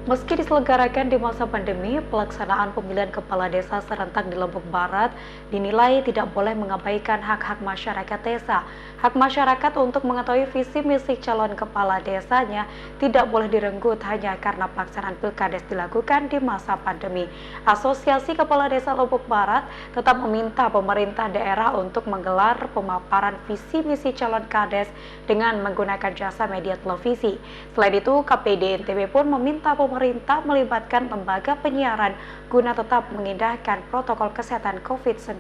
Meski diselenggarakan di masa pandemi, pelaksanaan pemilihan kepala desa serentak di Lombok Barat dinilai tidak boleh mengabaikan hak-hak masyarakat desa. Hak masyarakat untuk mengetahui visi misi calon kepala desanya tidak boleh direnggut hanya karena pelaksanaan pilkades dilakukan di masa pandemi. Asosiasi Kepala Desa Lombok Barat tetap meminta pemerintah daerah untuk menggelar pemaparan visi misi calon kades dengan menggunakan jasa media televisi. Selain itu, KPD NTB pun meminta pemerintah melibatkan lembaga penyiaran guna tetap mengindahkan protokol kesehatan COVID-19.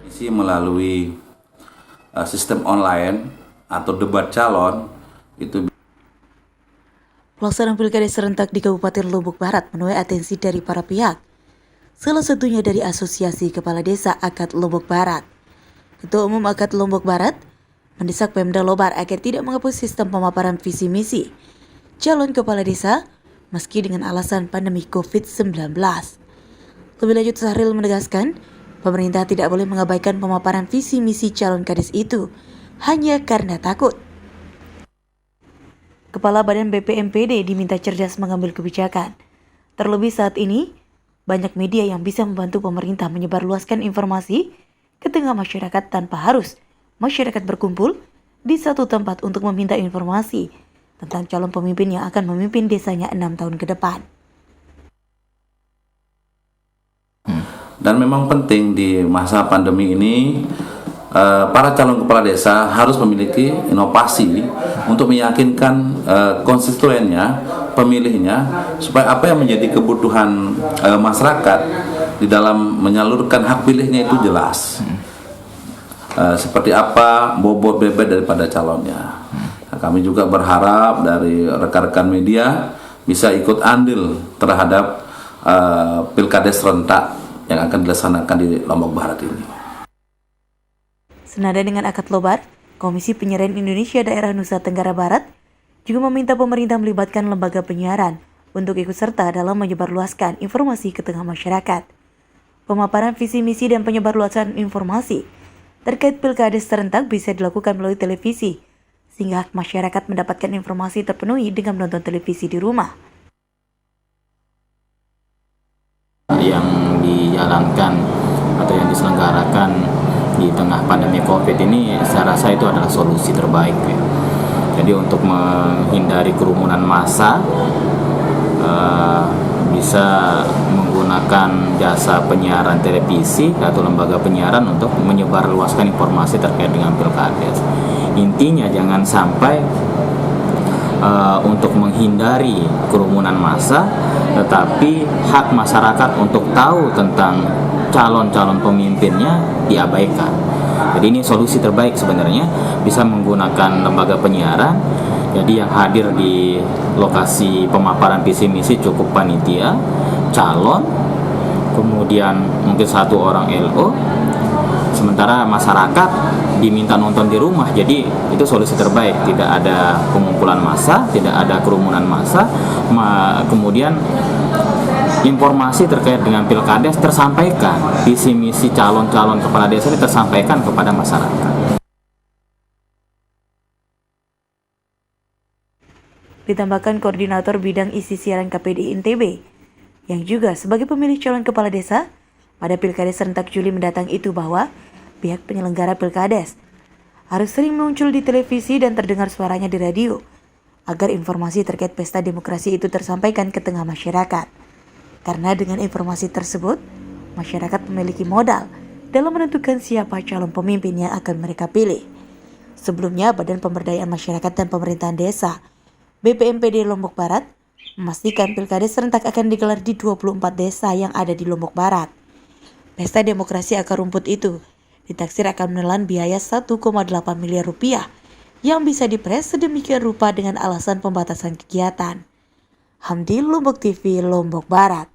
Isi melalui sistem online atau debat calon itu. Pelaksanaan pilkada serentak di Kabupaten Lombok Barat menuai atensi dari para pihak. Salah satunya dari Asosiasi Kepala Desa Akad Lombok Barat. Ketua Umum Akad Lombok Barat mendesak Pemda Lobar agar tidak menghapus sistem pemaparan visi misi calon kepala desa meski dengan alasan pandemi COVID-19. Lebih lanjut, Sahril menegaskan pemerintah tidak boleh mengabaikan pemaparan visi misi calon kades itu hanya karena takut. Kepala Badan BPMPD diminta cerdas mengambil kebijakan. Terlebih saat ini, banyak media yang bisa membantu pemerintah menyebarluaskan informasi ke tengah masyarakat tanpa harus masyarakat berkumpul di satu tempat untuk meminta informasi tentang calon pemimpin yang akan memimpin desanya 6 tahun ke depan. Dan memang penting di masa pandemi ini para calon kepala desa harus memiliki inovasi untuk meyakinkan konstituennya, pemilihnya, supaya apa yang menjadi kebutuhan masyarakat di dalam menyalurkan hak pilihnya itu jelas. Seperti apa bobot bebet daripada calonnya. Nah, kami juga berharap dari rekan-rekan media bisa ikut andil terhadap pilkades serentak yang akan dilaksanakan di Lombok Barat ini. Senada dengan Akad Lobar, Komisi Penyiaran Indonesia Daerah Nusa Tenggara Barat juga meminta pemerintah melibatkan lembaga penyiaran untuk ikut serta dalam menyebarluaskan informasi ke tengah masyarakat. Pemaparan visi misi dan penyebarluasan informasi terkait pilkades serentak bisa dilakukan melalui televisi, sehingga hak masyarakat mendapatkan informasi terpenuhi dengan menonton televisi di rumah. Yang dijalankan atau yang diselenggarakan di tengah pandemi COVID ini, saya rasa itu adalah solusi terbaik. Ya. Jadi untuk menghindari kerumunan massa, bisa menggunakan jasa penyiaran televisi atau lembaga penyiaran untuk menyebarluaskan informasi terkait dengan pilkades. Intinya jangan sampai untuk menghindari kerumunan massa, tetapi hak masyarakat untuk tahu tentang calon-calon pemimpinnya diabaikan. Jadi ini solusi terbaik sebenarnya, bisa menggunakan lembaga penyiaran. Jadi yang hadir di lokasi pemaparan visi misi cukup panitia, calon, kemudian mungkin satu orang LO, sementara masyarakat diminta nonton di rumah. Jadi itu solusi terbaik, tidak ada pengumpulan massa, tidak ada kerumunan massa, kemudian informasi terkait dengan pilkades tersampaikan, visi misi calon-calon kepala desa ini tersampaikan kepada masyarakat. Ditambahkan Koordinator Bidang Isi Siaran KPD NTB, yang juga sebagai pemilih calon kepala desa pada pilkades serentak Juli mendatang itu, bahwa pihak penyelenggara pilkades harus sering muncul di televisi dan terdengar suaranya di radio, agar informasi terkait pesta demokrasi itu tersampaikan ke tengah masyarakat. Karena dengan informasi tersebut, masyarakat memiliki modal dalam menentukan siapa calon pemimpin yang akan mereka pilih. Sebelumnya, Badan Pemberdayaan Masyarakat dan Pemerintahan Desa BPMPD Lombok Barat memastikan pilkades serentak akan digelar di 24 desa yang ada di Lombok Barat. Pesta demokrasi akar rumput itu ditaksir akan menelan biaya 1,8 miliar rupiah yang bisa dipres sedemikian rupa dengan alasan pembatasan kegiatan. Hamdi, Lombok TV, Lombok Barat.